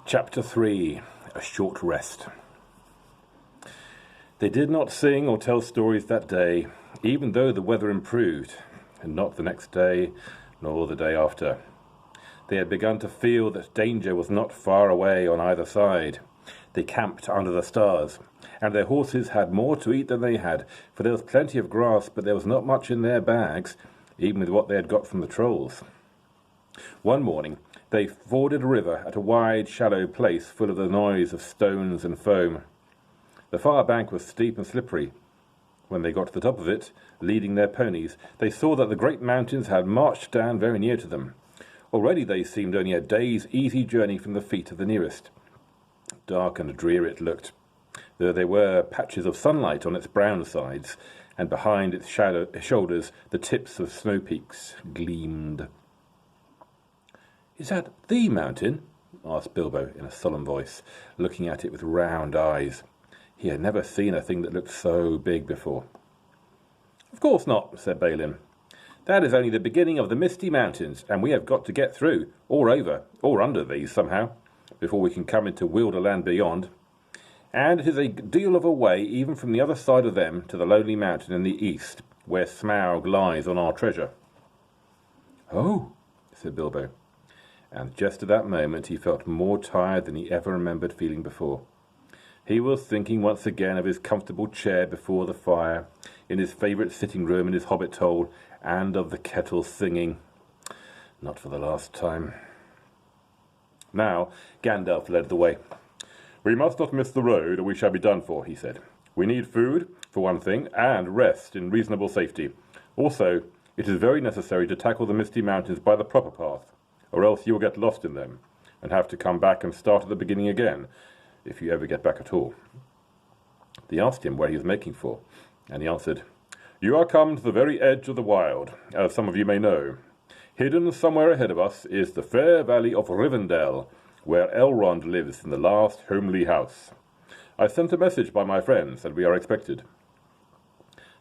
Chapter 3. A Short Rest. They did not sing or tell stories that day, even though the weather improved, and not the next day, nor the day after. They had begun to feel that danger was not far away on either side. They camped under the stars, and their horses had more to eat than they had, for there was plenty of grass, but there was not much in their bags, even with what they had got from the trolls. One morning, they forded a river at a wide, shallow place full of the noise of stones and foam. The far bank was steep and slippery. When they got to the top of it, leading their ponies, they saw that the great mountains had marched down very near to them. Already they seemed only a day's easy journey from the feet of the nearest. Dark and dreary it looked, though there were patches of sunlight on its brown sides, and behind its shoulders the tips of snow peaks gleamed. "Is that the mountain?" asked Bilbo in a solemn voice, looking at it with round eyes. He had never seen a thing that looked so big before. "Of course not," said Balin. "That is only the beginning of the Misty Mountains, and we have got to get through, or over, or under these somehow, before we can come into Wilderland beyond. And it is a deal of a way even from the other side of them to the lonely mountain in the east, where Smaug lies on our treasure." "Oh," said Bilbo. And just at that moment he felt more tired than he ever remembered feeling before. He was thinking once again of his comfortable chair before the fire, in his favourite sitting room in his hobbit hole, and of the kettle singing. Not for the last time. Now Gandalf led the way. "We must not miss the road, or we shall be done for," he said. "We need food, for one thing, and rest in reasonable safety. Also, it is very necessary to tackle the Misty Mountains by the proper path, or else you will get lost in them, and have to come back and start at the beginning again, if you ever get back at all." They asked him where he was making for, and he answered, "You are come to the very edge of the wild, as some of you may know. Hidden somewhere ahead of us is the fair valley of Rivendell, where Elrond lives in the last homely house. I sent a message by my friends that we are expected."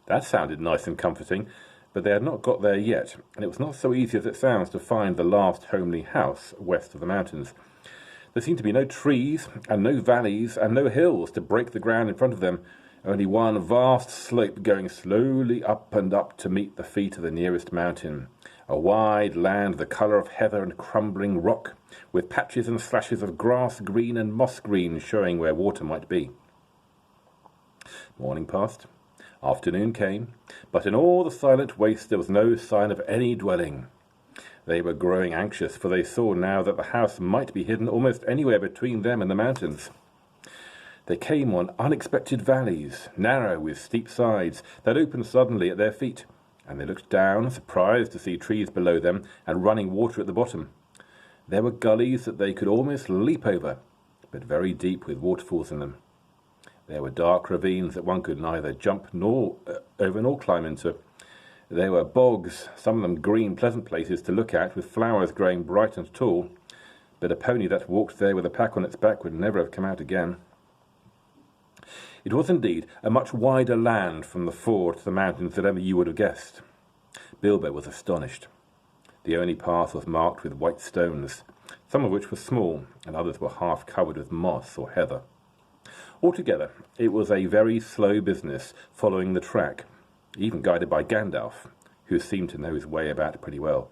That sounded nice and comforting, but they had not got there yet, and it was not so easy as it sounds to find the last homely house west of the mountains. There seemed to be no trees, and no valleys, and no hills to break the ground in front of them, only one vast slope going slowly up and up to meet the feet of the nearest mountain, a wide land the colour of heather and crumbling rock, with patches and slashes of grass green and moss green showing where water might be. Morning passed. Afternoon came, but in all the silent waste there was no sign of any dwelling. They were growing anxious, for they saw now that the house might be hidden almost anywhere between them and the mountains. They came on unexpected valleys, narrow with steep sides, that opened suddenly at their feet, and they looked down, surprised to see trees below them and running water at the bottom. There were gullies that they could almost leap over, but very deep with waterfalls in them. There were dark ravines that one could neither jump over nor climb into. There were bogs, some of them green, pleasant places to look at, with flowers growing bright and tall, but a pony that walked there with a pack on its back would never have come out again. It was indeed a much wider land from the ford to the mountains than ever you would have guessed. Bilbo was astonished. The only path was marked with white stones, some of which were small, and others were half covered with moss or heather. Altogether, it was a very slow business following the track, even guided by Gandalf, who seemed to know his way about pretty well.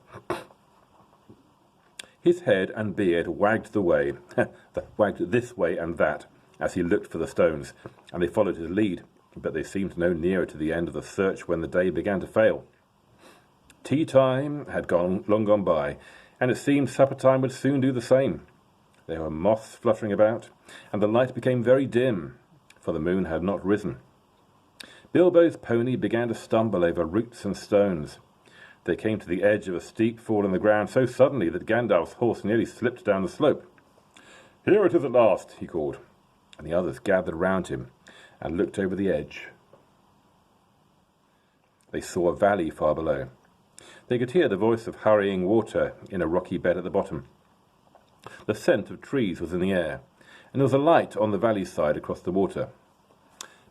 His head and beard wagged wagged this way and that, as he looked for the stones, and they followed his lead, but they seemed no nearer to the end of the search when the day began to fail. Tea time had long gone by, and it seemed supper time would soon do the same. There were moths fluttering about, and the light became very dim, for the moon had not risen. Bilbo's pony began to stumble over roots and stones. They came to the edge of a steep fall in the ground so suddenly that Gandalf's horse nearly slipped down the slope. "Here it is at last," he called, and the others gathered round him and looked over the edge. They saw a valley far below. They could hear the voice of hurrying water in a rocky bed at the bottom. The scent of trees was in the air, and there was a light on the valley side across the water.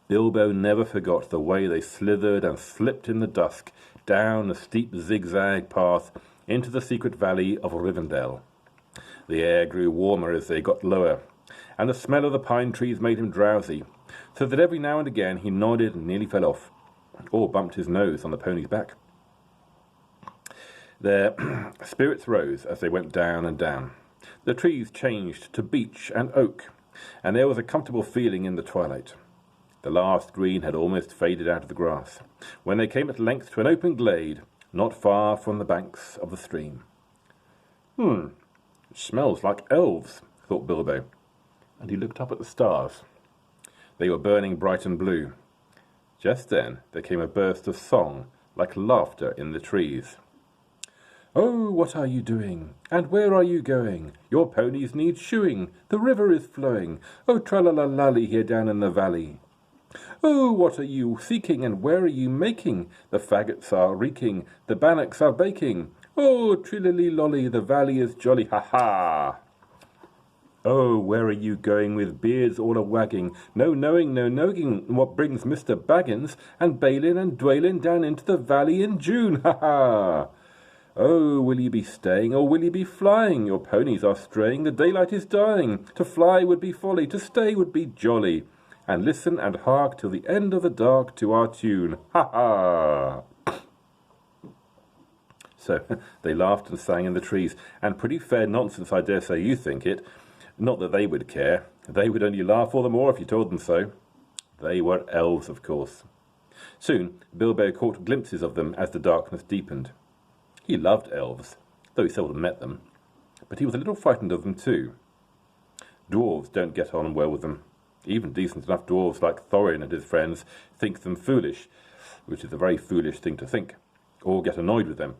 Bilbo never forgot the way they slithered and slipped in the dusk down a steep zigzag path into the secret valley of Rivendell. The air grew warmer as they got lower, and the smell of the pine trees made him drowsy, so that every now and again he nodded and nearly fell off, or bumped his nose on the pony's back. Their spirits rose as they went down and down. The trees changed to beech and oak, and there was a comfortable feeling in the twilight. The last green had almost faded out of the grass, when they came at length to an open glade, not far from the banks of the stream. It smells like elves, thought Bilbo, and he looked up at the stars. They were burning bright and blue. Just then there came a burst of song, like laughter in the trees. "Oh, what are you doing? And where are you going? Your ponies need shoeing. The river is flowing. Oh, tra-la-la-lally here down in the valley. Oh, what are you seeking, and where are you making? The faggots are reeking, the bannocks are baking. Oh, trilly-lolly, the valley is jolly, ha-ha! Oh, where are you going with beards all a-wagging? No knowing, no knowing what brings Mr. Baggins and Balin and Dwalin down into the valley in June, ha-ha! Oh, will you be staying, or will you be flying? Your ponies are straying, the daylight is dying. To fly would be folly, to stay would be jolly. And listen and hark till the end of the dark to our tune. Ha-ha!" So they laughed and sang in the trees, and pretty fair nonsense, I dare say you think it. Not that they would care. They would only laugh all the more if you told them so. They were elves, of course. Soon Bilbo caught glimpses of them as the darkness deepened. He loved elves, though he seldom met them, but he was a little frightened of them too. Dwarves don't get on well with them. Even decent enough dwarves like Thorin and his friends think them foolish, which is a very foolish thing to think, or get annoyed with them,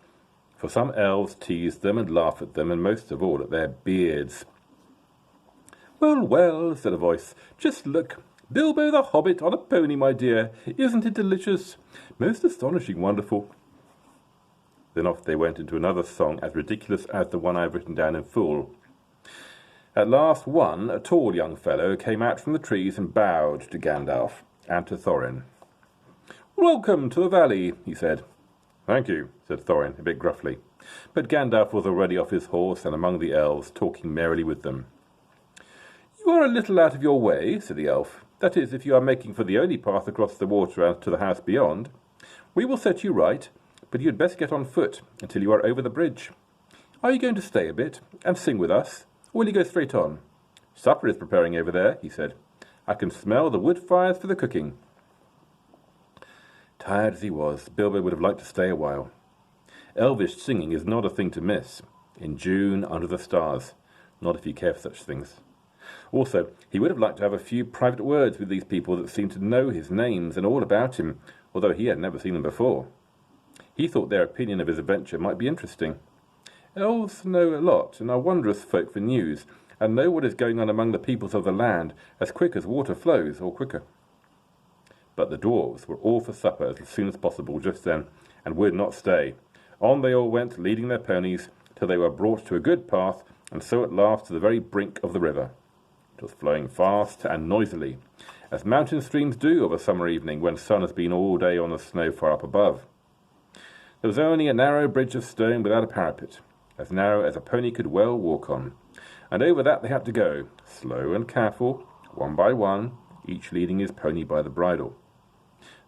for some elves tease them and laugh at them, and most of all at their beards. "Well, well," said a voice, "just look. Bilbo the Hobbit on a pony, my dear. Isn't it delicious? Most astonishing, wonderful." Then off they went into another song as ridiculous as the one I have written down in full. At last one, a tall young fellow, came out from the trees and bowed to Gandalf and to Thorin. "Welcome to the valley," he said. "Thank you," said Thorin, a bit gruffly. But Gandalf was already off his horse and among the elves, talking merrily with them. "You are a little out of your way," said the elf. "That is, if you are making for the only path across the water and to the house beyond. We will set you right, but you had best get on foot until you are over the bridge. Are you going to stay a bit and sing with us, or will you go straight on? Supper is preparing over there," he said. "I can smell the wood fires for the cooking." Tired as he was, Bilbo would have liked to stay a while. Elvish singing is not a thing to miss, in June under the stars, not if you care for such things. Also, he would have liked to have a few private words with these people that seemed to know his names and all about him, although he had never seen them before. He thought their opinion of his adventure might be interesting. Elves know a lot and are wondrous folk for news, and know what is going on among the peoples of the land as quick as water flows, or quicker. But the dwarves were all for supper as soon as possible just then, and would not stay. On they all went, leading their ponies, till they were brought to a good path, and so at last to the very brink of the river. It was flowing fast and noisily, as mountain streams do of a summer evening when sun has been all day on the snow far up above. There was only a narrow bridge of stone without a parapet, as narrow as a pony could well walk on, and over that they had to go, slow and careful, one by one, each leading his pony by the bridle.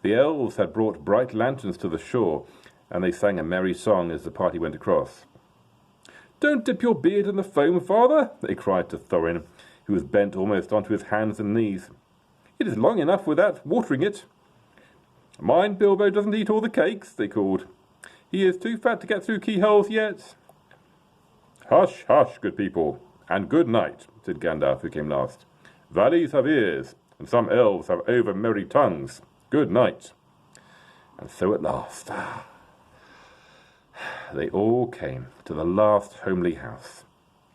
The elves had brought bright lanterns to the shore, and they sang a merry song as the party went across. "Don't dip your beard in the foam, father," they cried to Thorin, who was bent almost onto his hands and knees. "It is long enough without watering it." "Mind Bilbo doesn't eat all the cakes," they called. "He is too fat to get through keyholes yet." "Hush, hush, good people, and good night," said Gandalf, who came last. "Valleys have ears, and some elves have over-merry tongues. Good night." And so at last they all came to the last homely house,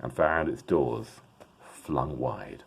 and found its doors flung wide.